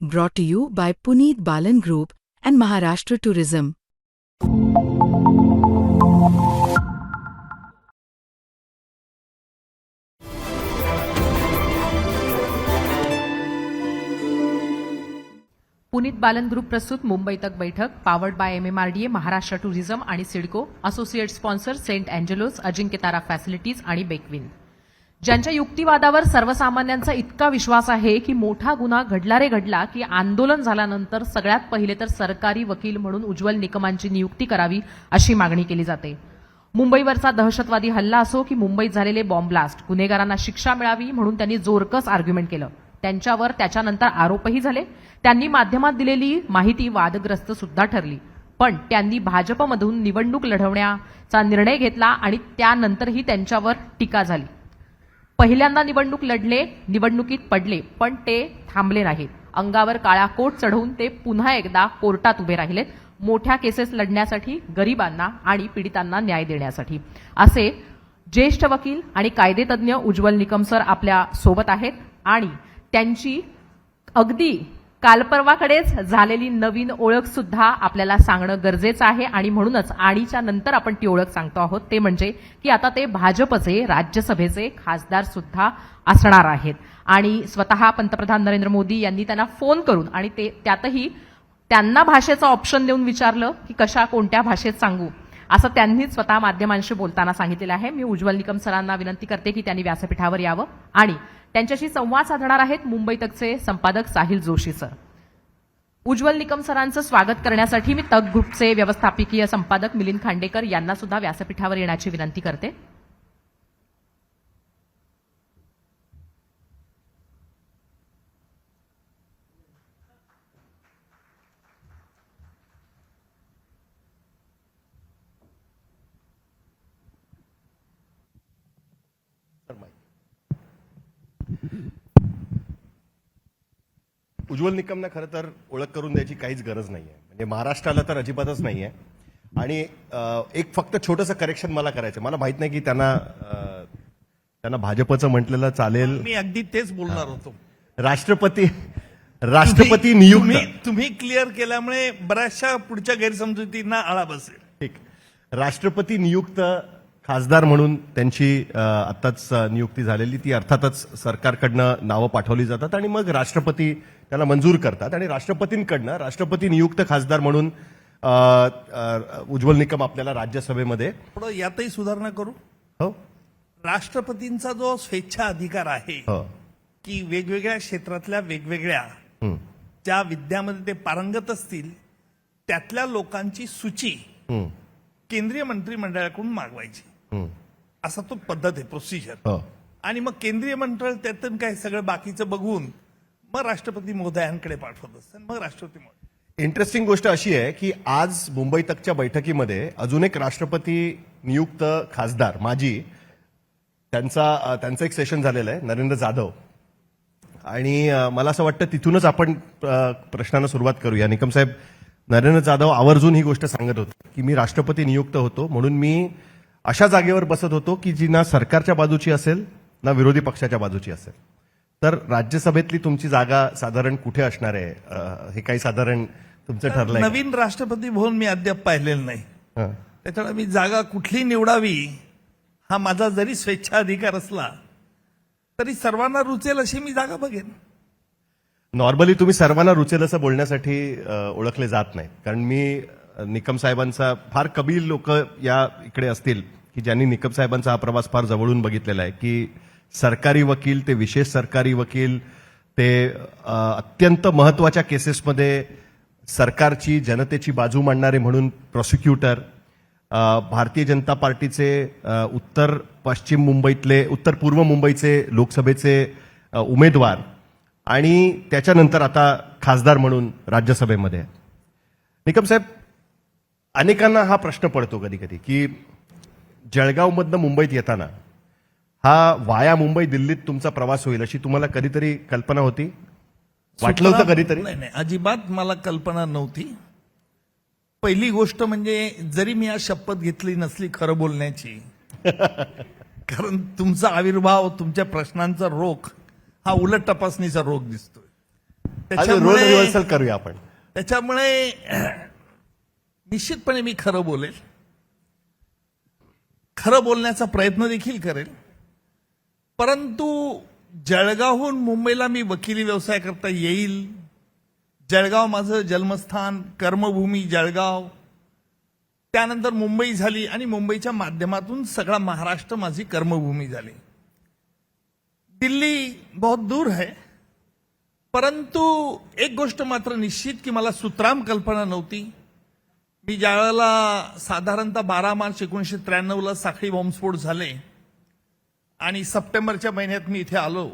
brought to you by Puneet Balan Group and Maharashtra Tourism. Puneet Balan group प्रस्तुत मुंबई तक बैठक powered by MMRDA, Maharashtra tourism आणि CIDCO. Associate sponsor Saint अँजेलोस, अजिंक्य तारा facilities आणि बेकविन. ज्यांच्या युक्तिवादावर सर्वसामान्यांचा इतका विश्वास आहे की मोठा गुन्हा घडला रे घडला की आंदोलन झाल्यानंतर सगळ्यात पहिले तर सरकारी वकील म्हणून उज्ज्वल निकमांची नियुक्ती करावी अशी मागणी केली जाते. मुंबईवरचा दहशतवादी हल्ला असो की मुंबईत झालेले बॉम्ब ब्लास्ट, गुन्हेगारांना शिक्षा मिळावी म्हणून त्यांनी जोरकस आर्ग्युमेंट केलं. त्यांच्यावर त्याच्यानंतर आरोपही झाले. त्यांनी माध्यमात दिलेली माहिती वादग्रस्त सुद्धा ठरली. पण त्यांनी भाजपमधून निवडणूक लढवण्याचा निर्णय घेतला आणि त्यानंतरही त्यांच्यावर टीका झाली. पहिल्यांदा निवडणूक लढले, निवडणुकीत पडले, पण ते थांबले नाहीत. अंगावर काळा कोट चढवून ते पुन्हा एकदा कोर्टात उभे राहिलेत, मोठ्या केसेस लढण्यासाठी, गरिबांना आणि पीडितांना न्याय देण्यासाठी. असे ज्येष्ठ वकील आणि कायदेतज्ञ उज्ज्वल निकम सर आपल्या सोबत आहेत आणि त्यांची अगदी कालपर्वाकडेच झालेली नवीन ओळख सुद्धा आपल्याला सांगणं गरजेचं आहे. आणि म्हणूनच आणीच्या नंतर आपण ती ओळख सांगतो आहोत, ते म्हणजे की आता ते भाजपचे राज्यसभेचे खासदार सुद्धा असणार आहेत. आणि स्वतः पंतप्रधान नरेंद्र मोदी यांनी त्यांना फोन करून आणि त्यातही त्यांना भाषेचं ऑप्शन देऊन विचारलं की कशा कोणत्या भाषेत सांगू, असं त्यांनीच स्वतः माध्यमांशी बोलताना सांगितलेलं आहे. मी उज्ज्वल निकम सरांना विनंती करते की त्यांनी व्यासपीठावर यावं आणि त्यांच्याशी संवाद साधणार आहेत मुंबई तकचे संपादक साहिल जोशी सर. उज्ज्वल निकम सरांचं स्वागत करण्यासाठी मी तक ग्रुपचे व्यवस्थापकीय संपादक मिलिंद खांडेकर यांना सुद्धा व्यासपीठावर येण्याची विनंती करते. उज्ज्वल निकमना खरं तर ओळख करून द्यायची काहीच गरज नाहीये, म्हणजे महाराष्ट्राला तर अजिबातच नाहीये. आणि एक फक्त छोटंसं करेक्शन मला करायचं. मला माहित नाही की त्यांना भाजपचं म्हटलेलं चालेल. मी अगदी तेच बोलणार होतो. राष्ट्रपती नियुक्त तुम्ही क्लिअर केल्यामुळे बऱ्याचशा पुढच्या गैरसमजुतींना आळा बसेल. ठीक. राष्ट्रपती नियुक्त खासदार म्हणून त्यांची आत्ताच नियुक्ती झालेली, ती अर्थातच सरकारकडनं नावं पाठवली जातात आणि मग राष्ट्रपती त्याला मंजूर करतात आणि राष्ट्रपतींकडनं राष्ट्रपती नियुक्त खासदार म्हणून उज्ज्वल निकम आपल्याला राज्यसभेमध्ये थोडं यातही सुधारणा करू. हो, राष्ट्रपतींचा जो स्वेच्छा अधिकार आहे हो, की वेगवेगळ्या क्षेत्रातल्या वेगवेगळ्या ज्या विद्यामध्ये ते पारंगत असतील त्यातल्या लोकांची सूची केंद्रीय मंत्रिमंडळाकडून मागवायची, असा तो पद्धत आहे, प्रोसिजर. आणि मग केंद्रीय मंडळ त्यातून काय सगळं बाकीचं बघून मग राष्ट्रपती महोदयांकडे पाठवत असतात. मग राष्ट्रपती महोदय. इंटरेस्टिंग गोष्ट अशी आहे की आज मुंबई तकच्या बैठकीमध्ये अजून एक राष्ट्रपती नियुक्त खासदार माजी त्यांचं एक सेशन झालेलं आहे, नरेंद्र जाधव. आणि मला असं वाटतं तिथूनच आपण प्रश्नांना सुरुवात करूया. निकम साहेब, नरेंद्र जाधव आवर्जून ही गोष्ट सांगत होते की मी राष्ट्रपती नियुक्त होतो म्हणून मी अशा जागेवर बसत होतो की जी ना सरकारच्या बाजूची असेल ना विरोधी पक्षाच्या बाजूची असेल. तर राज्यसभेतली तुमची जागा साधारण कुठे असणार आहे, हे काही साधारण तुमचं ठरलंय? नवीन राष्ट्रपती भवन मी अद्याप पाहिलेलं नाही, त्याच्यामुळे मी जागा कुठली निवडावी हा माझा जरी स्वेच्छाधिकार असला तरी सर्वांना रुचेल अशी मी जागा बघेन. नॉर्मली तुम्ही सर्वांना रुचेल असं बोलण्यासाठी ओळखले जात नाही, कारण मी निकम साहेबांचा फार कमी लोक या इकडे असतील की ज्यांनी निकम साहेबांचा हा प्रवास फार जवळून बघितलेला आहे. की सरकारी वकील ते विशेष सरकारी वकील ते अत्यंत महत्वाच्या केसेसमध्ये सरकारची जनतेची बाजू मांडणारे म्हणून प्रॉसिक्युटर, भारतीय जनता पार्टीचे उत्तर पूर्व मुंबईचे लोकसभेचे उमेदवार आणि त्याच्यानंतर आता खासदार म्हणून राज्यसभेमध्ये. निकम साहेब, अनेकांना हा प्रश्न पडतो कधी कधी की जळगावमधनं मुंबईत येताना हा वाया मुंबई दिल्लीत तुमचा प्रवास होईल अशी तुम्हाला कधीतरी कल्पना होती? वाटलं होतं कधीतरी? नाही, अजिबात मला कल्पना नव्हती. पहिली गोष्ट म्हणजे जरी मी आज शपथ घेतली नसली खरं बोलण्याची, कारण तुमचा आविर्भाव, तुमच्या प्रश्नांचा रोख हा उलट तपासणीचा रोग दिसतोय. रोल रिव्हर्सल करूया आपण. त्याच्यामुळे निश्चितपणे मी खरं बोलेल, खरं बोलण्याचा प्रयत्न देखील करेल. परंतु जळगावहून मुंबईला मी वकिली व्यवसाय करता येईल. जळगाव माझं जन्मस्थान, कर्मभूमी जळगाव. त्यानंतर मुंबई झाली आणि मुंबईच्या माध्यमातून सगळा महाराष्ट्र माझी कर्मभूमी झाली. दिल्ली बहुत दूर है, परंतु एक गोष्ट मात्र निश्चित की मला सुतराम कल्पना नव्हती. मी ज्यावेळेला साधारणतः 12 मार्च 1993 साखळी बॉम्बस्फोट झाले आणि सप्टेंबरच्या महिन्यात मी इथे आलो,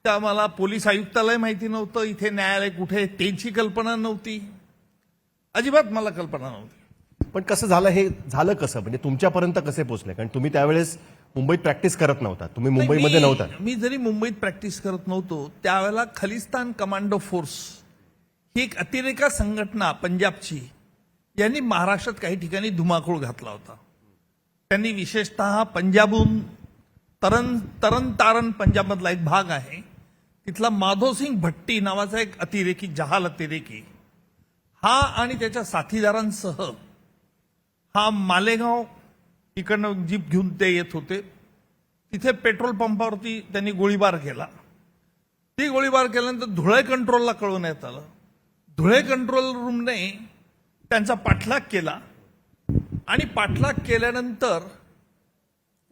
त्या मला पोलीस आयुक्तालय माहिती नव्हतं, इथे न्यायालय कुठे त्याची कल्पना नव्हती, अजिबात मला कल्पना नव्हती. पण कसं झालं, हे झालं कसं, म्हणजे तुमच्यापर्यंत कसे पोहोचले? कारण तुम्ही त्यावेळेस मुंबईत प्रॅक्टिस करत नव्हता, तुम्ही मुंबईमध्ये नव्हता. मी जरी मुंबईत प्रॅक्टिस करत नव्हतो, त्यावेळेला खलिस्तान कमांडो फोर्स ही एक अतिरेका संघटना पंजाबची, यांनी महाराष्ट्रात काही ठिकाणी धुमाकूळ घातला होता. त्यांनी विशेषतः पंजाबहून तरन तारण पंजाबमधला एक भाग आहे, तिथला माधोसिंग भट्टी नावाचा एक अतिरेकी, जहाल अतिरेकी, हा आणि त्याच्या साथीदारांसह हा मालेगाव इकडनं जीप घेऊन ते येत होते. तिथे पेट्रोल पंपावरती त्यांनी गोळीबार केला. ती गोळीबार केल्यानंतर धुळे कंट्रोलला कळवण्यात आलं. धुळे कंट्रोल रूमने त्यांचा पाठलाग केला आणि पाठलाग केल्यानंतर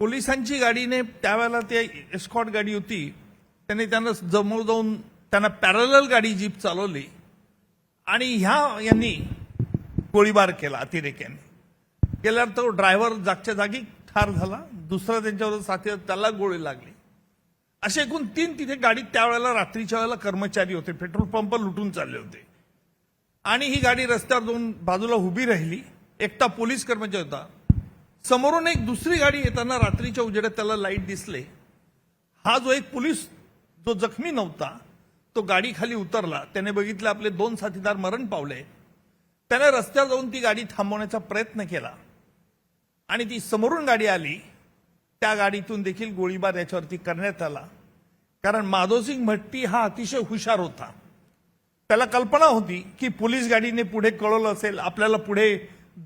पोलिसांची गाडीने, त्यावेळेला ते एस्कॉर्ट गाडी होती, त्यांनी त्यांना जमवून जाऊन त्यांना पॅरलल गाडी जीप चालवली आणि यांनी गोळीबार केला. अतिरेक्यांनी केल्यावर तो ड्रायव्हर जागच्या जागी ठार झाला. दुसरा त्यांच्यावर साथीदार, त्याला गोळी लागली. असे एकूण 3 तिथे गाडीत त्यावेळेला रात्रीच्या वेळेला कर्मचारी होते, पेट्रोल पंप लुटून चालले होते आणि ही गाडी रस्त्यावर जाऊन बाजूला उभी राहिली. एकटा पोलीस कर्मचारी होता. समोरून एक दुसरी गाडी येताना रात्रीच्या उजेडात त्याला लाईट दिसले. हा जो एक पोलीस जो जखमी नव्हता, तो गाडी खाली उतरला. त्याने बघितलं आपले 2 साथीदार मरण पावले. त्याने रस्त्यावर जाऊन ती गाडी थांबवण्याचा प्रयत्न केला आणि ती समोरून गाडी आली, त्या गाडीतून देखील गोळीबार याच्यावरती करण्यात आला. कारण माधोसिंग भट्टी हा अतिशय हुशार होता. त्याला कल्पना होती की पोलीस गाडीने पुढे कळवलं असेल, आपल्याला पुढे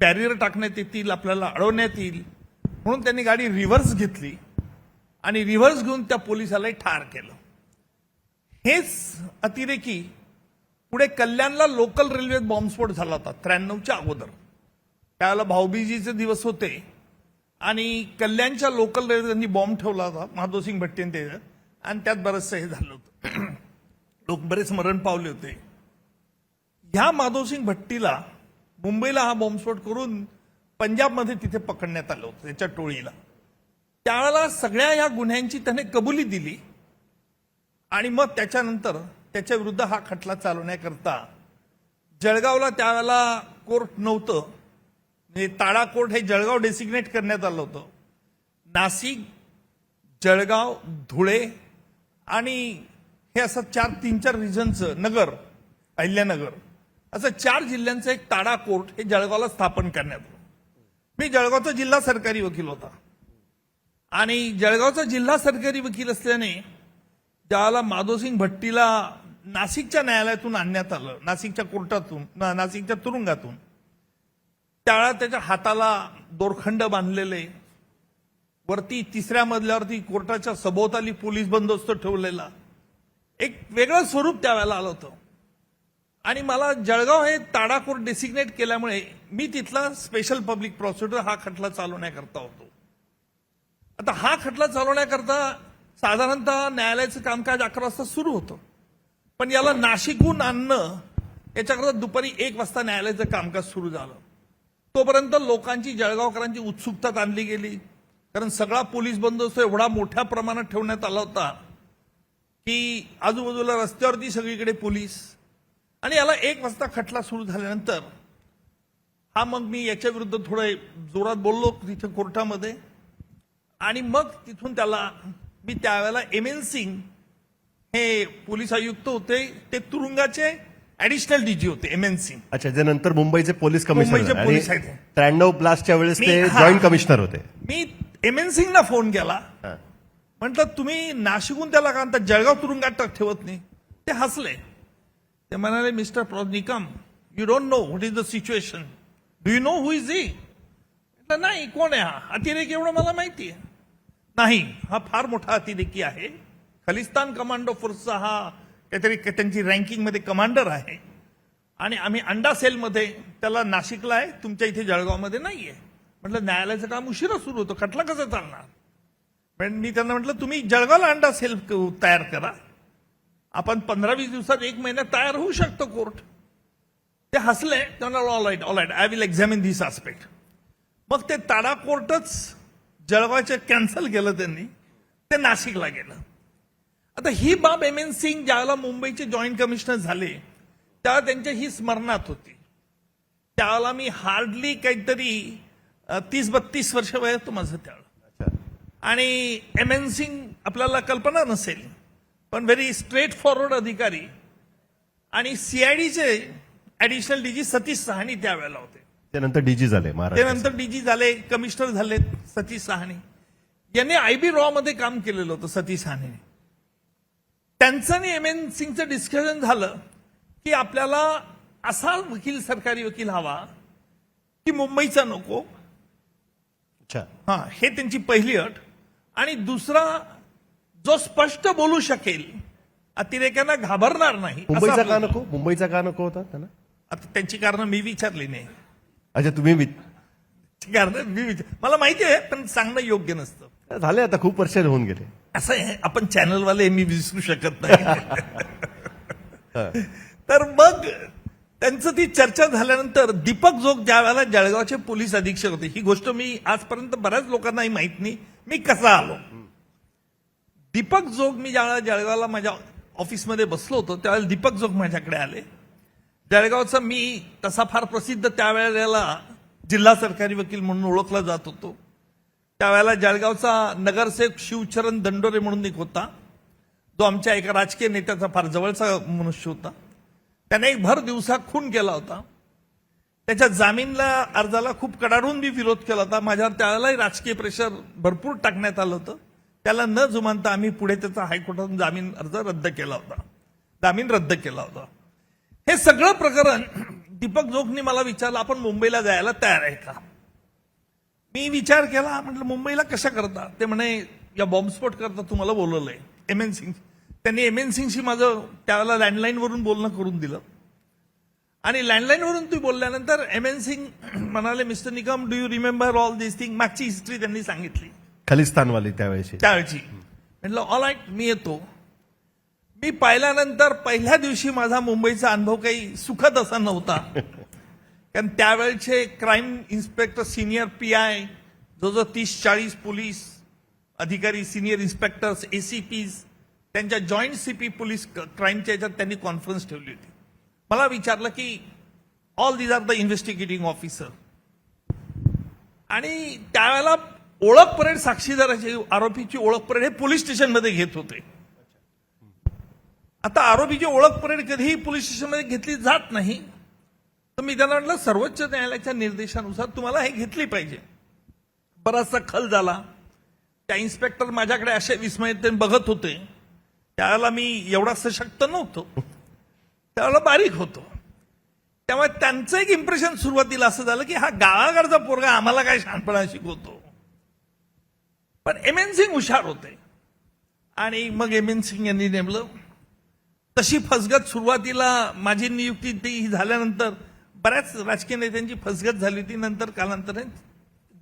बॅरियर टाकण्यात येतील, आपल्याला अडवण्यात येईल, म्हणून त्यांनी गाडी रिव्हर्स घेतली आणि रिव्हर्स घेऊन त्या पोलिसाला ठार केलं. हेच अतिरेकी पुढे कल्याणला लोकल रेल्वेत बॉम्बस्फोट झाला होता 93च्या अगोदर. त्यावेळेला भाऊबीजीचे दिवस होते आणि कल्याणच्या लोकल रेल्वे त्यांनी बॉम्ब ठेवला होता माधोसिंग भट्टीने त्याच्यात, आणि त्यात बरंचसं हे झालं होतं. लोक बरेच मरण पावले होते. ह्या माधोसिंग भट्टीला मुंबईला हा बॉम्बस्फोट करून पंजाबमध्ये तिथे पकडण्यात आलं होतं त्याच्या टोळीला. त्यावेळेला सगळ्या या गुन्ह्यांची त्याने कबुली दिली आणि मग त्याच्यानंतर त्याच्या विरुद्ध हा खटला चालवण्याकरता जळगावला त्यावेळेला कोर्ट नव्हतं, म्हणजे ताडा कोर्ट हे जळगाव डेसिग्नेट करण्यात आलं होतं. नाशिक, जळगाव, धुळे आणि हे असं 3-4 रिजनचं, नगर, अहिल्यानगर, असं 4 जिल्ह्यांचं एक ताडा कोर्ट हे जळगावला स्थापन करण्यात आलं. मी जळगावचा जिल्हा सरकारी वकील होता आणि जळगावचा जिल्हा सरकारी वकील असल्याने ज्यावेळेला माधोसिंग भट्टीला नाशिकच्या न्यायालयातून आणण्यात आलं, नाशिकच्या कोर्टातून, नाशिकच्या तुरुंगातून, त्यावेळेला त्याच्या हाताला दोरखंड बांधलेले, वरती 3ऱ्या मजल्यावरती कोर्टाच्या सभोवताली पोलीस बंदोबस्त ठेवलेला, एक वेगळं स्वरूप त्यावेळेला आलं होतं. आणि मला जळगाव हे ताडा कोर्ट डेसिग्नेट केल्यामुळे मी तिथला स्पेशल पब्लिक प्रॉसिक्युटर हा खटला चालवण्याकरता होतो. आता हा खटला चालवण्याकरता साधारणतः न्यायालयाचं कामकाज 11 वाजता सुरू होतं, पण याला नाशिकहून आणणं याच्याकरता दुपारी 1 वाजता न्यायालयाचं कामकाज सुरू झालं. तोपर्यंत लोकांची, जळगावकरांची उत्सुकता ताणली गेली, कारण सगळा पोलीस बंदोबस्त एवढा मोठ्या प्रमाणात ठेवण्यात आला होता की आजूबाजूला रस्त्यावरती सगळीकडे पोलीस. आणि याला 1 वाजता खटला सुरू झाल्यानंतर हा मग मी याच्या विरुद्ध थोडं जोरात बोललो तिथे कोर्टामध्ये आणि मग तिथून त्याला मी त्यावेळेला MN सिंग हे पोलीस आयुक्त होते, ते तुरुंगाचे ऍडिशनल DG होते MN सिंग. अच्छा, जे नंतर मुंबईचे पोलीस मुंबईचे कमिशनर पोलीस आहेत. 93 ब्लास्टच्या वेळेस ते मी- जॉईंट कमिशनर होते. मी MN सिंगना फोन केला, हा. म्हटलं तुम्ही नाशिकहून त्याला का जळगाव तुरुंगात ठेवत नाही? ते हसले. ते म्हणाले mister Nikam, you don't know what is the situation, do you know who is he? म्हटलं नाही, कोण आहे हा अतिरेकी, एवढं मला माहिती आहे. नाही, हा फार मोठा अतिरेकी आहे, खलिस्तान कमांडो फोर्सचा हा काहीतरी त्यांची रँकिंग मध्ये कमांडर आहे, आणि आम्ही अंडा सेलमध्ये त्याला नाशिकला आहे, तुमच्या इथे जळगावमध्ये नाहीये. म्हटलं न्यायालयाचं काम उशिरा सुरू होतं, खटला कसं चालणार? पण मी त्यांना म्हटलं तुम्ही जळगावला अंडा सेल तयार करा, आपण 15-20 दिवसात 1 महिन्यात तयार होऊ शकतो कोर्ट. ते हसले, त्यांना all right I will examine this aspect. मग ते ताडा कोर्टच जळगावचे कॅन्सल केलं त्यांनी, ते नाशिकला गेलं. आता ही बाब एम.एन. सिंग ज्यावेळेला मुंबईचे जॉईंट कमिशनर झाले त्यावेळेला त्यांच्या ही स्मरणात होती. त्यावेळेला मी हार्डली काहीतरी 30-32 वर्ष वय होतं माझं त्यावेळेला. आणि एम.एन. सिंग आपल्याला कल्पना नसेल पण व्हेरी स्ट्रेट फॉरवर्ड अधिकारी, आणि सीआयडीचे ऍडिशनल डीजी सतीश साहनी त्यावेळेला होते. त्यानंतर डीजी झाले महाराष्ट्र. त्यानंतर डीजी झाले, कमिशनर झाले सतीश साहनी. यांनी आयबी रॉ मध्ये काम केलेलं होतं सतीश साहनीने. त्यांचं आणि एम.एन. सिंगचं डिस्कशन झालं की आपल्याला असा वकील, सरकारी वकील हवा की मुंबईचा नको. अच्छा. हा, हे त्यांची पहिली अट. आणि दुसरा, जो स्पष्ट बोलू शकेल, अतिरेक्यांना घाबरणार नाही. मुंबईचा असा का आपला- नको? मुंबईचा का नको होता त्यांना? आता त्यांची कारणं मी विचारली नाही. अच्छा, तुम्ही कारणं मी मला माहिती आहे, पण सांगणं योग्य नसतं. झाले, आता खूप वर्ष होऊन गेले. असं आहे, आपण चॅनलवाले मी विसरू शकत नाही. तर मग त्यांचं ती चर्चा झाल्यानंतर दीपक जोग ज्या वेळेला जळगावचे पोलीस अधीक्षक होते, ही गोष्ट मी आजपर्यंत बऱ्याच लोकांनाही माहित नाही मी कसा आलो. दीपक जोग, मी ज्यावेळेला जळगावला माझ्या ऑफिसमध्ये बसलो होतो त्यावेळेला दीपक जोग माझ्याकडे आले. जळगावचा मी तसा फार प्रसिद्ध त्यावेळेला जिल्हा सरकारी वकील म्हणून ओळखला जात होतो. त्यावेळेला जळगावचा नगरसेवक शिवचरण दंडोरे म्हणून एक होता, जो आमच्या एका राजकीय नेत्याचा फार जवळचा मनुष्य होता. त्याने एक भर दिवसा खून केला होता. त्याच्या जामीनला अर्जाला खूप कडाडून मी विरोध केला होता. माझ्यावर त्यावेळेलाही राजकीय प्रेशर भरपूर टाकण्यात आलं होतं. त्याला न जुमानता आम्ही पुढे त्याचा हायकोर्टातून जामीन अर्ज रद्द केला होता, जामीन रद्द केला होता. हे सगळं प्रकरण दीपक जोगनी मला विचारलं, आपण मुंबईला जायला तयार आहे का? मी विचार केला, म्हटलं मुंबईला कशा करता? ते म्हणे या बॉम्बस्फोट करता तुम्हाला बोलवलंय एम.एन. सिंग. त्यांनी एम.एन. सिंगशी माझं त्यावेळेला लँडलाईनवरून बोलणं करून दिलं. आणि लँडलाईनवरून ती बोलल्यानंतर एम.एन. सिंग म्हणाले, mister Nikam, do you remember all this thing? मागची हिस्ट्री त्यांनी सांगितली खलिस्तानवाली त्यावेळेची. म्हटलं ऑल राईट, मी येतो. मी पाहिल्यानंतर पहिल्या दिवशी माझा मुंबईचा अनुभव काही सुखद असा नव्हता. कारण त्यावेळेचे क्राईम इन्स्पेक्टर, सिनियर पीआय, जवळजवळ 30-40 पोलीस अधिकारी, सिनियर इन्स्पेक्टर्स, एसीपीज, त्यांच्या जॉईंट सीपी पोलीस क्राईमच्या याच्यात त्यांनी कॉन्फरन्स ठेवली होती. मला विचारलं की all these are the investigating officer. आणि त्यावेळेला ओळख परेड, साक्षीदाराची, आरोपीची ओळख परेड हे पोलीस स्टेशनमध्ये घेत होते. आता आरोपीची ओळख परेड कधीही पोलीस स्टेशनमध्ये घेतली जात नाही. तर मी त्यांना म्हटलं, सर्वोच्च न्यायालयाच्या निर्देशानुसार तुम्हाला हे घेतली पाहिजे. बराचसा खल झाला. त्या इन्स्पेक्टर माझ्याकडे असे विस्मयतेने बघत होते. त्यावेळेला मी एवढा सशक्त नव्हतो, त्यावेळेला बारीक होतो. त्यामुळे त्यांचं एक इम्प्रेशन सुरुवातीला असं झालं की हा गावाकडचा पोरगा आम्हाला काय शहाणपणा शिकवतो. पण एम.एन. सिंग हुशार होते. आणि मग एम.एन. सिंग यांनी नेमलं. तशी फसगत सुरुवातीला माझी नियुक्ती ती झाल्यानंतर बऱ्याच राजकीय नेत्यांची फसगत झाली होती. नंतर कालांतराने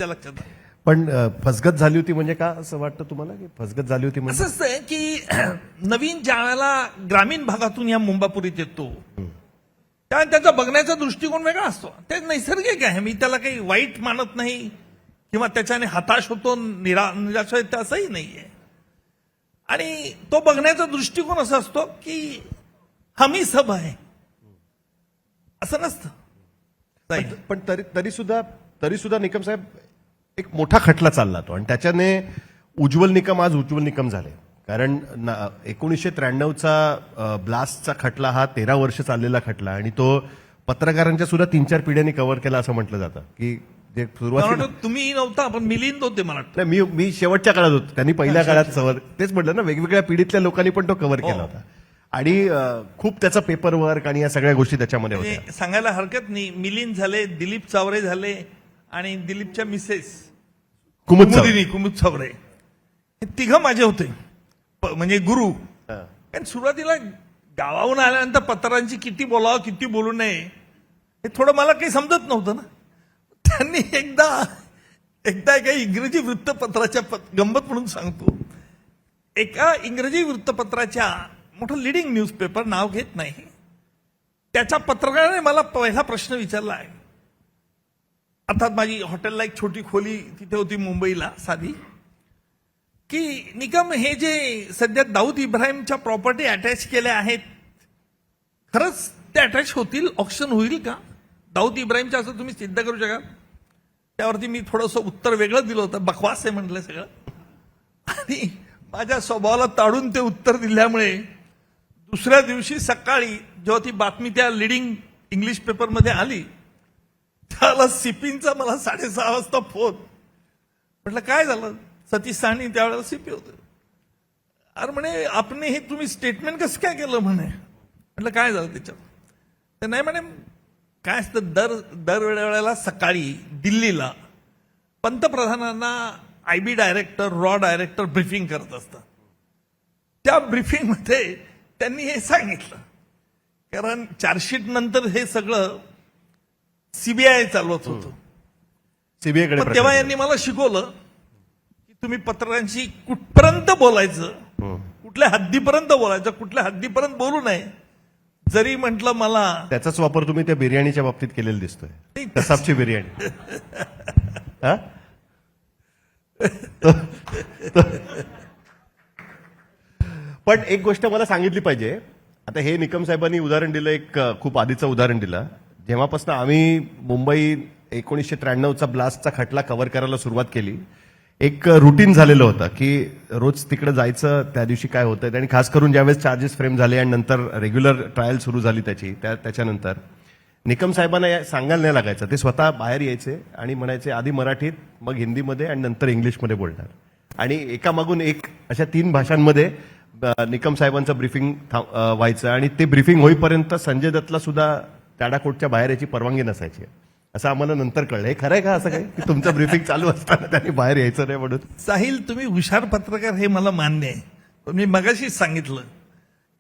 त्या लक्षात आलं. पण फसगत झाली होती म्हणजे का असं वाटतं तुम्हाला की फसगत झाली होती म्हणजे? असंच आहे की नवीन ज्या वेळेला ग्रामीण भागातून या मुंबापुरीत येतो त्यावेळेला त्याचा बघण्याचा दृष्टिकोन वेगळा असतो. ते नैसर्गिक आहे, मी त्याला काही वाईट मानत नाही किंवा त्याच्याने हताश होतो, निराश होतो असंही नाहीये. आणि तो बघण्याचा दृष्टिकोन असा असतो की हमी सब आहे, असं नसतं. पण तरी सुद्धा निकम साहेब, एक मोठा खटला चालला तो, आणि त्याच्याने उज्ज्वल निकम आज उज्ज्वल निकम झाले. कारण 1993चा ब्लास्टचा खटला हा 13 वर्ष चाललेला खटला, आणि तो पत्रकारांच्या सुद्धा 3-4 पिढ्यांनी कव्हर केला असं म्हटलं जातं. की जे सुरुवातीला तुम्ही नव्हता, पण मिलिंद होते मला वाटतं. नाही, मी शेवटच्या काळात होतो, त्यांनी पहिल्या काळात तेच म्हटलं ना, वेगवेगळ्या पिढीतल्या लोकांनी पण तो कव्हर केला होता. आणि खूप त्याचा पेपर वर्क आणि या सगळ्या गोष्टी त्याच्यामध्ये होत्या. म्हणजे सांगायला हरकत नाही, मिलिंद झाले, दिलीप चावरे झाले आणि दिलीपच्या मिसेस कुमुद कुमुद चावरे, हे तिघं माझे होते म्हणजे गुरु. हा. कारण सुरुवातीला गावाहून आल्यानंतर पत्रांची किती बोलावं किती बोलू नये हे थोडं मला काही समजत नव्हतं ना. त्यांनी एकदा एका इंग्रजी वृत्तपत्राच्या गंमत म्हणून सांगतो, एका इंग्रजी वृत्तपत्राच्या मोठं लिडिंग न्यूजपेपर, नाव घेत नाही, त्याच्या पत्रकाराने मला पहिला प्रश्न विचारला आहे. अर्थात माझी हॉटेलला एक छोटी खोली तिथे होती मुंबईला साधी, की निकम हे जे सध्या दाऊद इब्राहिमच्या प्रॉपर्टी अटॅच केल्या आहेत, खरंच ते अटॅच होतील, ऑप्शन होईल का दाऊद इब्राहिमच्या, असं तुम्ही सिद्ध करू शकाल? त्यावरती मी थोडंसं उत्तर वेगळं दिलं होतं, बकवास आहे म्हटलं सगळं. आणि माझ्या स्वभावाला ताडून ते उत्तर दिल्यामुळे दुसऱ्या दिवशी सकाळी जेव्हा ती बातमी त्या लिडिंग इंग्लिश पेपरमध्ये आली, त्याला सीपींचा मला 6:30 वाजता फोन. म्हटलं काय झालं? सतीश साहनी त्यावेळेला सीपी होते. अरे म्हणे आपण हे तुम्ही स्टेटमेंट कसं काय केलं म्हणे. म्हटलं काय झालं त्याच्यात? तर नाही म्हणे, काय असतं दरवेळेला सकाळी दिल्लीला पंतप्रधानांना IB director, raw director briefing करत असतात. त्या ब्रीफिंगमध्ये त्यांनी हे सांगितलं, कारण चार्जशीट नंतर हे सगळं CBI चालवत होतं. सीबीआयकडे पण तेव्हा यांनी मला शिकवलं की तुम्ही पत्रकारांशी कुठपर्यंत बोलायचं, कुठल्या हद्दीपर्यंत बोलायचं, कुठल्या हद्दीपर्यंत बोलू नये. जरी म्हटलं मला त्याचाच वापर तुम्ही त्या बिर्याणीच्या बाबतीत केलेला दिसतोय, कसाबची बिर्याणी. हा? पण एक गोष्ट मला सांगितली पाहिजे. आता हे निकम साहेबांनी उदाहरण दिलं, एक खूप आधीचं उदाहरण दिलं. जेव्हापासून आम्ही मुंबई 1993चा ब्लास्टचा खटला कव्हर करायला सुरुवात केली, एक रुटीन झालेलं होतं की रोज तिकडे जायचं, त्या दिवशी काय होतं, आणि खास करून ज्यावेळेस चार्जेस फ्रेम झाले आणि नंतर रेग्युलर ट्रायल सुरू झाली त्याच्यानंतर निकम साहेबांना सांगायला नाही लागायचं. ते स्वतः बाहेर यायचे आणि म्हणायचे आधी मराठीत, मग हिंदीमध्ये आणि नंतर इंग्लिशमध्ये बोलणार. आणि एकामागून एक अशा 3 भाषांमध्ये निकम साहेबांचं ब्रीफिंग व्हायचं. आणि ते ब्रीफिंग होईपर्यंत संजय दत्तला सुद्धा त्याडाकोटच्या बाहेर याची परवानगी नसायची, असं आम्हाला नंतर कळलं. हे खरंय का असं काय की तुमचं ब्रीफिंग चालू असताना त्यांनी बाहेर यायचं नाही म्हणून? साहिल, तुम्ही हुशार पत्रकार हे मला मान्य आहे, पण मी मगाशीच सांगितलं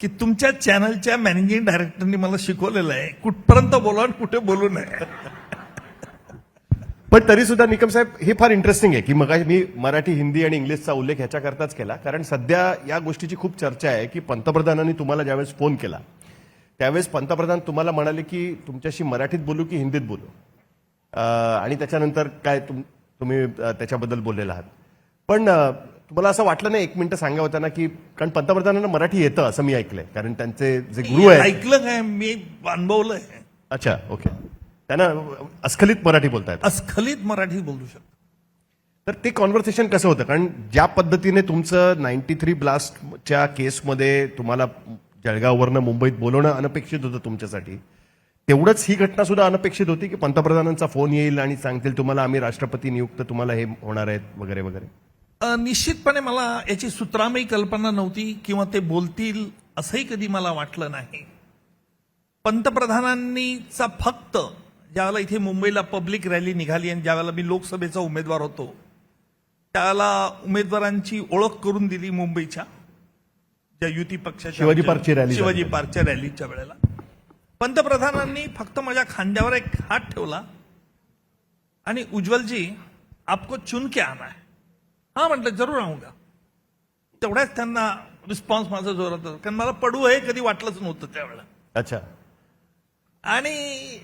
की तुमच्या चॅनलच्या मॅनेजिंग डायरेक्टरनी मला शिकवलेलं आहे कुठपर्यंत बोला आणि कुठे बोलू नये. पण तरी सुद्धा निकम साहेब, हे फार इंटरेस्टिंग आहे की मग मी मराठी, हिंदी आणि इंग्लिशचा उल्लेख ह्याच्याकरताच केला, कारण सध्या या गोष्टीची खूप चर्चा आहे की पंतप्रधानांनी तुम्हाला ज्यावेळेस फोन केला त्यावेळेस पंतप्रधान तुम्हाला म्हणाले की तुमच्याशी मराठीत बोलू की हिंदीत बोलू, आणि त्याच्यानंतर काय तुम्ही त्याच्याबद्दल बोललेला आहात. पण तुम्हाला असं वाटलं नाही, 1 मिनिटं सांगा होता ना, की कारण पंतप्रधानांना मराठी येतं असं मी ऐकलंय, कारण त्यांचे जे गुरु आहेत. ऐकलं काय, मी अनुभवलंय. अच्छा, ओके. त्यांना अस्खलित मराठी बोलतायत, अस्खलित मराठी बोलू शकतो. तर ते कॉन्व्हर्सेशन कसं होतं? कारण ज्या पद्धतीने तुमचं 93 ब्लास्टच्या केसमध्ये तुम्हाला जळगाववरनं मुंबईत बोलवणं अनपेक्षित होतं तुमच्यासाठी, तेवढंच ही घटना सुद्धा अनपेक्षित होती की पंतप्रधानांचा फोन येईल आणि सांगतील तुम्हाला आम्ही राष्ट्रपती नियुक्त, तुम्हाला हे होणार आहेत वगैरे वगैरे. निश्चितपणे मला याची सूत्रामयी कल्पना नव्हती किंवा ते बोलतील असंही कधी मला वाटलं नाही. पंतप्रधानांनीचा फक्त ज्यावेळेला इथे मुंबईला पब्लिक रॅली निघाली आणि ज्यावेळेला मी लोकसभेचा उमेदवार होतो त्यावेळेला उमेदवारांची ओळख करून दिली मुंबईच्या ज्या युती पक्षाच्या शिवाजी पार्कची रॅली झाली. शिवाजी पार्कच्या रॅलीच्या वेळेला पंतप्रधानांनी फक्त माझ्या खांद्यावर एक हात ठेवला आणि उज्ज्वलजी आपको चुन के आना है. हा म्हटलं जरूर आऊंगा. तेवढ्याच त्यांना रिस्पॉन्स माझा जोरात होता, कारण मला पडू हे कधी वाटलंच नव्हतं त्यावेळेला. अच्छा. आणि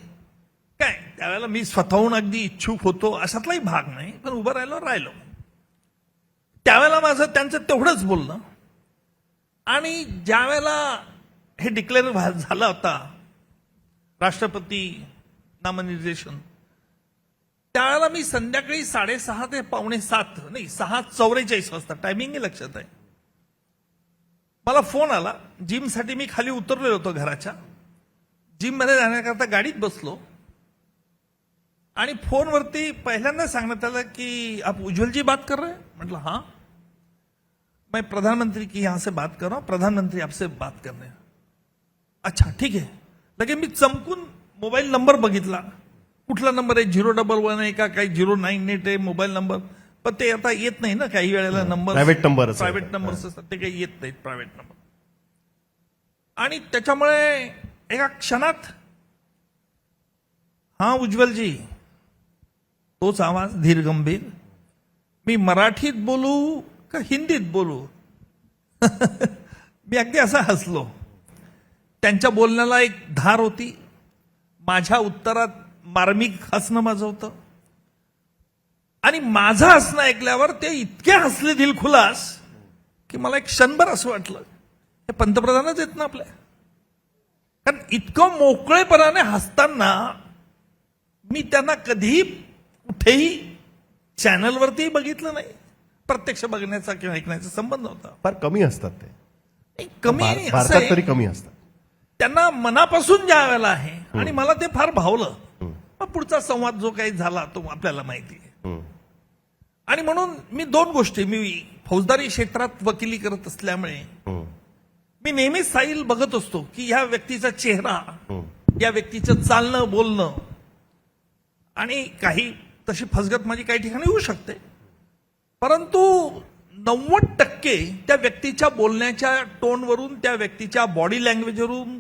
काय त्यावेळेला मी स्वतःहून अगदी इच्छुक होतो अशातलाही भाग नाही, पण उभं राहिलो. त्यावेळेला माझं त्यांचं तेवढंच बोलणं. आणि ज्या वेळेला हे डिक्लेअर झालं होता राष्ट्रपती नामनिर्देशन, त्यावेळेला मी संध्याकाळी 6:30 ते 6:45 नाही 6:44 वाजता, टायमिंग लक्षात आहे, मला फोन आला. जिमसाठी मी खाली उतरलेलो होतो घराच्या, जिम मध्ये जाण्याकरता गाडीत बसलो आणि फोनवरती पहिल्यांदा सांगण्यात आलं की आप उज्ज्वल जी बात कर रहे हैं. म्हटलं हाँ, मैं प्रधानमंत्री की यहां से बात कर रहा हूं, प्रधानमंत्री आपसे बात करने. अच्छा ठीक आहे. लगेच मी चमकून मोबाईल नंबर बघितला. कुठला नंबर आहे, 011 आहे का, काही 098 आहे मोबाईल नंबर. पण ते आता येत नाही ना काही वेळेला नंबर, प्रायव्हेट नंबर असतात. प्रायव्हेट नंबर्स असतात, ते काही येत नाहीत प्रायव्हेट नंबर. आणि त्याच्यामुळे एका क्षणात हा उज्ज्वलजी, तोच आवाज धीर गंभीर, मी मराठीत बोलू का हिंदीत बोलू. मी अगदी असा हसलो. त्यांच्या बोलण्याला एक धार होती, माझ्या उत्तरात मार्मिक हसणं माझं होतं. आणि माझं हसणं ऐकल्यावर ते इतके हसले दिलखुलास की मला एक क्षणभर असं वाटलं हे पंतप्रधानच आहेत ना आपल्या. कारण इतकं मोकळेपणाने हसताना मी त्यांना कधीही कुठेही चॅनलवरती बघितलं नाही. प्रत्यक्ष बघण्याचा किंवा ऐकण्याचा संबंध होता. फार कमी असतात ते. कमी असं भारतात आहे, तरी कमी असतात. त्यांना मनापासून ज्या वेळेला आहे आणि मला ते फार भावलं. मग पुढचा संवाद जो काही झाला तो आपल्याला माहिती आहे. आणि म्हणून मी दोन गोष्टी, मी फौजदारी क्षेत्रात वकिली करत असल्यामुळे मी नेहमी साईल बघत असतो की ह्या व्यक्तीचा चेहरा, या व्यक्तीचं चालणं बोलणं, आणि काही तशी फसगत माझी काही ठिकाणी होऊ शकते, परंतु 90% त्या व्यक्तीच्या बोलण्याच्या टोनवरून, त्या व्यक्तीच्या बॉडी लँग्वेजवरून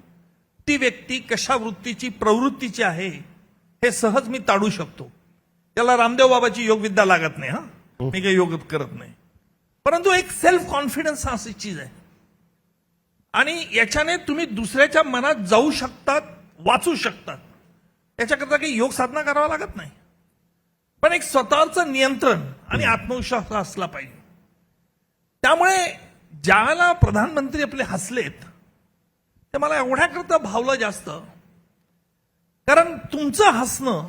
ती व्यक्ती कशा वृत्तीची प्रवृत्तीची आहे हे सहज मी ताडू शकतो. त्याला रामदेव बाबाची योगविद्या लागत नाही. मी काही योग करत नाही, परंतु एक सेल्फ कॉन्फिडन्स हा अशी चीज आहे. आणि याच्याने तुम्ही दुसऱ्याच्या मनात जाऊ शकतात, वाचू शकतात. याच्याकरता काही योग साधना करावा लागत नाही, पण एक स्वतःचं नियंत्रण आणि आत्मविश्वास असला पाहिजे. त्यामुळे ज्यावेळेला प्रधानमंत्री आपले हसलेत ते मला एवढ्याकरता भावलं जास्त, कारण तुमचं हसणं,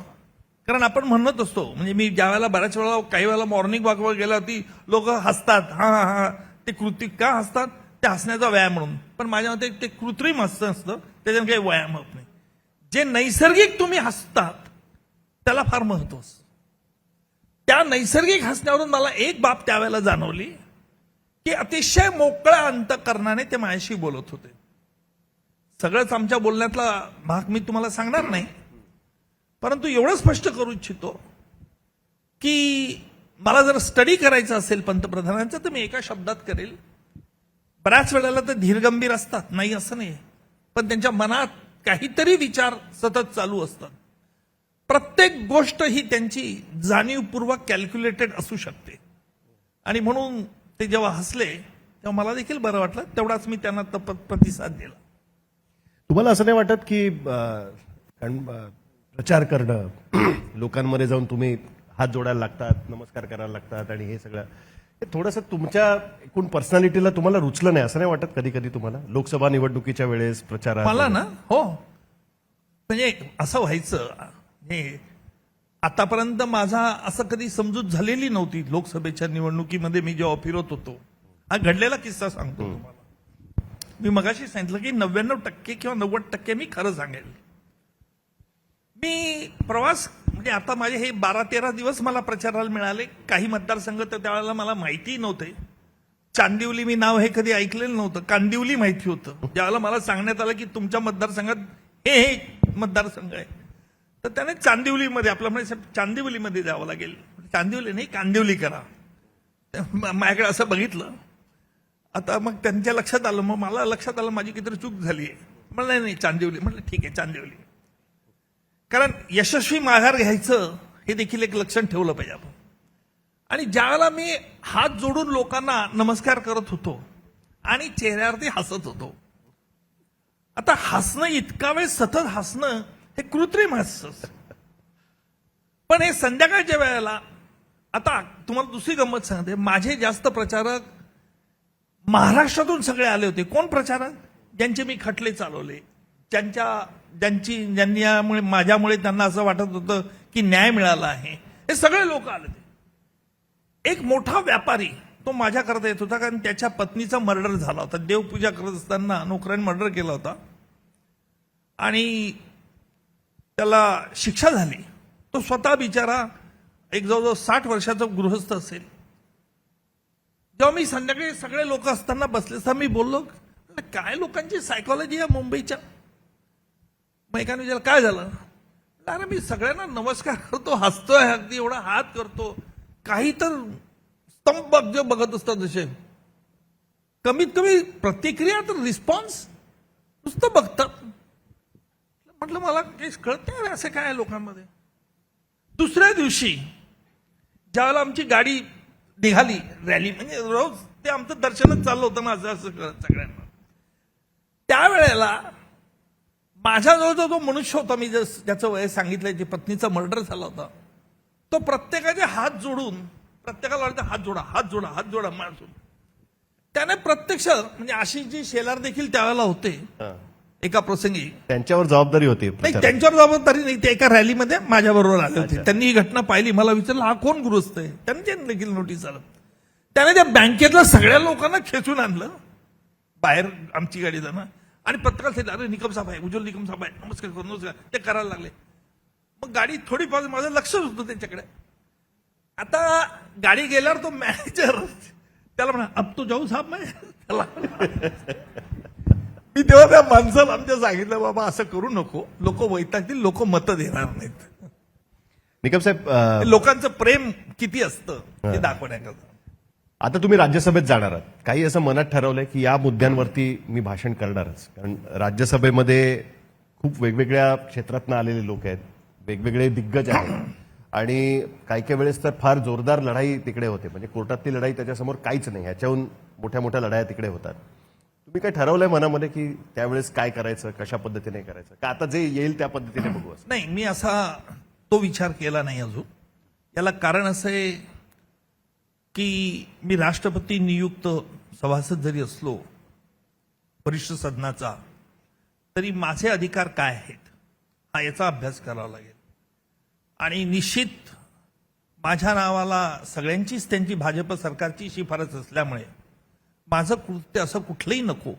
कारण आपण म्हणत असतो, म्हणजे मी ज्या वेळेला बऱ्याच वेळा काही वेळेला मॉर्निंग वॉकवर गेल्यावरती लोक हसतात. हा हा हा, ते कृत्रिम का हसतात, ते हसण्याचा व्यायाम म्हणून. पण माझ्या मते ते कृत्रिम हसणं असतं, त्याच्याने काही व्यायाम होत नाही. जे नैसर्गिक तुम्ही हसतात त्याला फार महत्व असतं. त्या नैसर्गिक हसण्यावरून मला एक बाब त्यावेळेला जाणवली की अतिशय मोकळ्या अंतःकरणाने ते माझ्याशी बोलत होते. सगळंच आमच्या बोलण्यातला भाग मी तुम्हाला सांगणार नाही, परंतु एवढं स्पष्ट करू इच्छितो की मला जर स्टडी करायचं असेल पंतप्रधानांचं तर मी एका शब्दात करेल. बऱ्याच वेळेला तर धीरगंभीर असतात, नाही असं नाही, पण त्यांच्या मनात काहीतरी विचार सतत चालू असतात. प्रत्येक गोष्ट ही त्यांची जाणीवपूर्वक कॅल्क्युलेटेड असू शकते. आणि म्हणून ते जेव्हा हसले तेव्हा मला देखील बरं वाटलं. तेवढाच मी त्यांना प्रतिसाद दिला. तुम्हाला असं नाही वाटत की कारण प्रचार करणं, लोकांमध्ये जाऊन तुम्ही हात जोडायला लागतात, नमस्कार करायला लागतात, आणि हे सगळं हे थोडंसं तुमच्या एकूण पर्सनॅलिटीला तुम्हाला रुचलं नाही असं नाही वाटत कधी कधी तुम्हाला, लोकसभा निवडणुकीच्या वेळेस प्रचारात? मला ना, हो, म्हणजे असं व्हायचं. आतापर्यंत माझा असं कधी समजूत झालेली नव्हती. लोकसभेच्या निवडणुकीमध्ये मी जेव्हा फिरत होतो, हा घडलेला किस्सा सांगतो तुम्हाला. मी मगाशी सांगितलं की 99% किंवा 90% मी खरं सांगेल. मी प्रवास, म्हणजे आता माझे हे 12-13 दिवस मला प्रचाराला मिळाले. काही मतदारसंघ तर त्यावेळेला मला माहिती नव्हते. चांदिवली मी नाव हे कधी ऐकलेलं नव्हतं. कांदिवली माहिती होतं. ज्यावेळेला मला सांगण्यात आलं की तुमच्या मतदारसंघात हे मतदारसंघ आहे, तर त्याने चांदिवलीमध्ये, आपलं म्हणजे चांदिवलीमध्ये जावं लागेल. चांदिवली नाही, कांदिवली करा. माझ्याकडे असं बघितलं. आता मग त्यांच्या लक्षात आलं, मग मला लक्षात आलं माझी कितीतरी चूक झाली आहे. म्हणलं नाही चांदिवली. म्हटलं ठीक आहे चांदिवली. कारण यशस्वी माघार घ्यायचं हे देखील एक लक्षण ठेवलं पाहिजे आपण. आणि ज्यावेळेला मी हात जोडून लोकांना नमस्कार करत होतो आणि चेहऱ्यावरती हसत होतो, आता हसणं, इतका वेळ सतत हसणं हे कृत्रिम हास्य. पण हे संध्याकाळच्या वेळेला, आता तुम्हाला दुसरी गंमत सांगते, माझे जास्त प्रचारक महाराष्ट्रातून सगळे आले होते. कोण प्रचारक? ज्यांचे मी खटले चालवले, ज्यांनी माझ्यामुळे त्यांना असं वाटत होतं की न्याय मिळाला आहे, हे सगळे लोक आले होते. एक मोठा व्यापारी तो माझ्याकरता येत होता, कारण त्याच्या पत्नीचा मर्डर झाला होता. देवपूजा करत असताना नोकऱ्याने मर्डर केला होता आणि त्याला शिक्षा झाली. तो स्वतः बिचारा एक जवळजवळ 60 वर्षाचा गृहस्थ असेल. जेव्हा मी संध्याकाळी सगळे लोक असताना बसले असता, मी बोललो काय लोकांची सायकॉलॉजी आहे मुंबईच्या. मग एकाने विचारलं काय झालं, अरे मी सगळ्यांना नमस्कार करतो, हसतोय, अगदी एवढा हात करतो, काही तर स्तंभ बघत असतात जसे, कमीत कमी प्रतिक्रिया तर रिस्पॉन्स नुसतं बघतात. म्हटलं मला काही कळत नाही असं काय आहे लोकांमध्ये. दुसऱ्या दिवशी ज्यावेळेला आमची गाडी निघाली रॅली, म्हणजे रोज ते आमचं दर्शनच चाललं होतं ना असं असं करत सगळ्यांना, त्यावेळेला माझ्याजवळ जो मनुष्य होता, मी ज्याचं वय सांगितलंय, जी पत्नीचा मर्डर झाला होता, तो प्रत्येकाचे हात जोडून प्रत्येकाला हात जोडा हात जोडा हात जोडा मारसून त्याने प्रत्यक्ष, म्हणजे अशी जी शेलार देखील त्यावेळेला होते एका प्रसंगी, त्यांच्यावर जबाबदारी होती. नाही त्यांच्यावर जबाबदारी नाही, ते एका रॅलीमध्ये माझ्या बरोबर आले होते. त्यांनी ही घटना पाहिली, मला विचारलं हा कोण गृहस्थ आहे, त्यांनी देखील नोटीस आलं. त्याने त्या बँकेतल्या सगळ्या लोकांना खेचून आणलं बाहेर आमची गाडी जाणं, आणि पत्रकार सांगितलं अरे निकम साहेब आहे, उज्ज्वल निकम साहेब आहे, नमस्कार करू नमस्कार, ते करायला लागले. मग गाडी थोडी माझं लक्षच होतं त्याच्याकडे. आता गाडी गेल्यावर तो मॅनेजर त्याला म्हणा अब तो जाऊ साहेब मैं त्याला मी तेव्हा त्या माणसाला आमच्या सांगितलं बाबा असं करू नको, लोक वैतागतील, लोक मतं देणार नाहीत. निकम साहेब, लोकांचं प्रेम किती असतं हे दाखवण्याकरता. आता तुम्ही राज्यसभेत जाणार आहात, काही असं मनात ठरवलंय की या मुद्द्यांवरती मी भाषण करणारच, कारण राज्यसभेमध्ये खूप वेगवेगळ्या क्षेत्रातनं आलेले लोक आहेत, वेगवेगळे दिग्गज आहेत, आणि काही काही वेळेस तर फार जोरदार लढाई तिकडे होते, म्हणजे कोर्टातली लढाई त्याच्यासमोर काहीच नाही, ह्याच्याहून मोठ्या मोठ्या लढाया तिकडे होतात. तुम्ही काय ठरवलंय मनामध्ये की त्यावेळेस काय करायचं, कशा पद्धतीने करायचं, का आता जे येईल त्या पद्धतीने बघू असं? नाही, मी असा तो विचार केला नाही अजून. याला कारण असं आहे की मी राष्ट्रपती नियुक्त सभासद जरी असलो वरिष्ठ सदनाचा, तरी माझे अधिकार काय आहेत हा याचा अभ्यास करावा लागेल. आणि निश्चित माझ्या नावाला सगळ्यांचीच त्यांची भाजप सरकारची शिफारस असल्यामुळे माझं कृत्य असं कुठलंही नको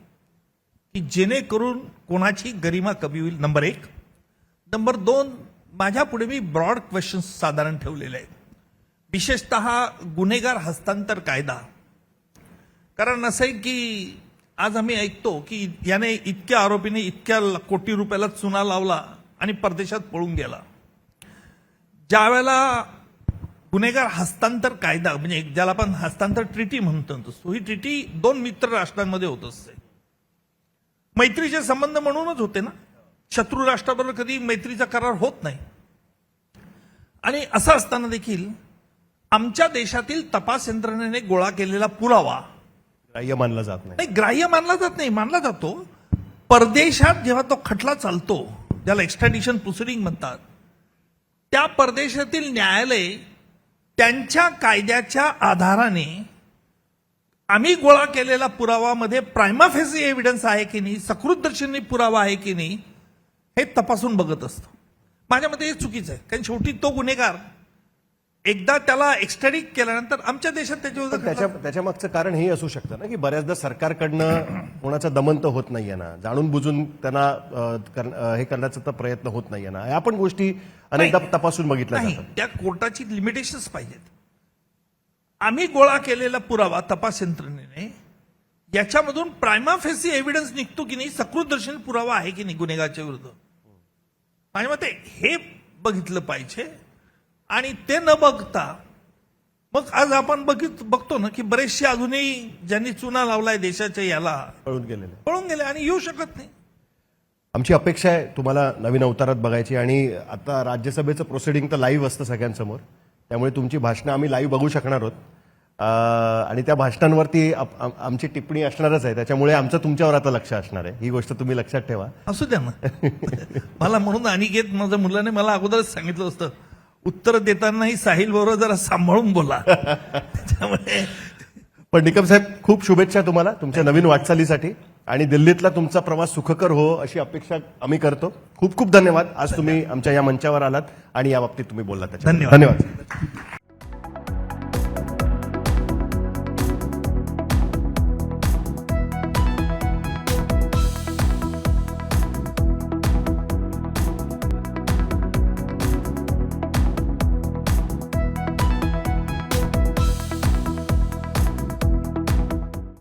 की जेणेकरून कोणाची गरिमा कमी होईल, नंबर 1. नंबर 2, माझ्या पुढे मी ब्रॉड क्वेश्चन्स साधारण ठेवलेले आहेत, विशेषतः गुन्हेगार हस्तांतर कायदा. कारण असं आहे की आज आम्ही ऐकतो की याने इतक्या आरोपीने इतक्या कोटी रुपयाला चुना लावला आणि परदेशात पळून गेला. ज्यावेळेला गुन्हेगार हस्तांतर कायदा, म्हणजे ज्याला आपण हस्तांतर ट्रिटी म्हणतो, ही ट्रिटी 2 मित्र राष्ट्रांमध्ये होत असते. मैत्रीचे संबंध म्हणूनच होते ना, शत्रू राष्ट्राबरोबर कधी मैत्रीचा करार होत नाही. आणि असं असताना देखील आमच्या देशातील तपास यंत्रणेने गोळा केलेला पुरावा ग्राह्य मानला जात नाही. ग्राह्य मानला जात नाही, मानला जातो. परदेशात जेव्हा तो खटला चालतो, ज्याला एक्स्ट्रॅडिशन प्रोसिडिंग म्हणतात, त्या परदेशातील न्यायालय त्यांच्या कायद्याच्या आधाराने आम्ही गोळा केलेला पुरावामध्ये प्रायमा फेसी एव्हिडन्स आहे की नाही, सकृतदर्शनी पुरावा आहे की नाही, हे तपासून बघत असतं. माझ्या मते हे चुकीचं आहे, कारण शेवटी तो गुन्हेगार एकदा त्याला एक्स्ट्रॅडिट केल्यानंतर आमच्या देशात त्याच्या मागचं कारण हे असू शकतं ना की बऱ्याचदा सरकारकडनं कोणाचं दमन तर होत नाहीये ना, जाणून बुजून त्यांना हे करण्याचा तर प्रयत्न होत नाहीये ना, या पण गोष्टी अनेकदा तपासून बघितल्या नाही. जातात. त्या कोर्टाची लिमिटेशन्स पाहिजेत. आम्ही गोळा केलेला पुरावा तपास यंत्रणेने याच्यामधून प्रायमा फेसी एव्हिडन्स निघतो की नाही, सकृतदर्शनी पुरावा आहे की नाही गुन्हेगाराच्या विरुद्ध, माझ्या मते हे बघितलं पाहिजे. आणि ते न बघता मग आज आपण बघतो ना की बरेचसे अजूनही ज्यांनी चुना लावलाय देशाच्या याला पळून गेले आणि येऊ शकत नाही. आमची अपेक्षा आहे तुम्हाला नवीन अवतारात बघायची, आणि आता राज्यसभेचं प्रोसिडिंग तर लाईव्ह असतं सगळ्यांसमोर, त्यामुळे तुमची भाषणं आम्ही लाईव्ह बघू शकणार आहोत, आणि त्या भाषणांवरती आमची टिप्पणी असणारच आहे, त्याच्यामुळे आमचं तुमच्यावर आता लक्ष असणार आहे, ही गोष्ट तुम्ही लक्षात ठेवा. असू द्या ना. मला म्हणून अनिकेत माझ्या मुलाने मला अगोदरच सांगितलं असतं, उत्तर देतानाही साहिल बरोबर जरा सांभाळून बोला. त्यामुळे पण निकम साहेब, खूप शुभेच्छा तुम्हाला तुमच्या नवीन वाटचालीसाठी, आणि दिल्लीतला तुमचा प्रवास सुखकर हो अशी अपेक्षा आम्ही करतो. खूप खूप धन्यवाद, आज तुम्ही आमच्या या मंचावर आलात आणि या बाबतीत तुम्ही बोललात. धन्यवाद.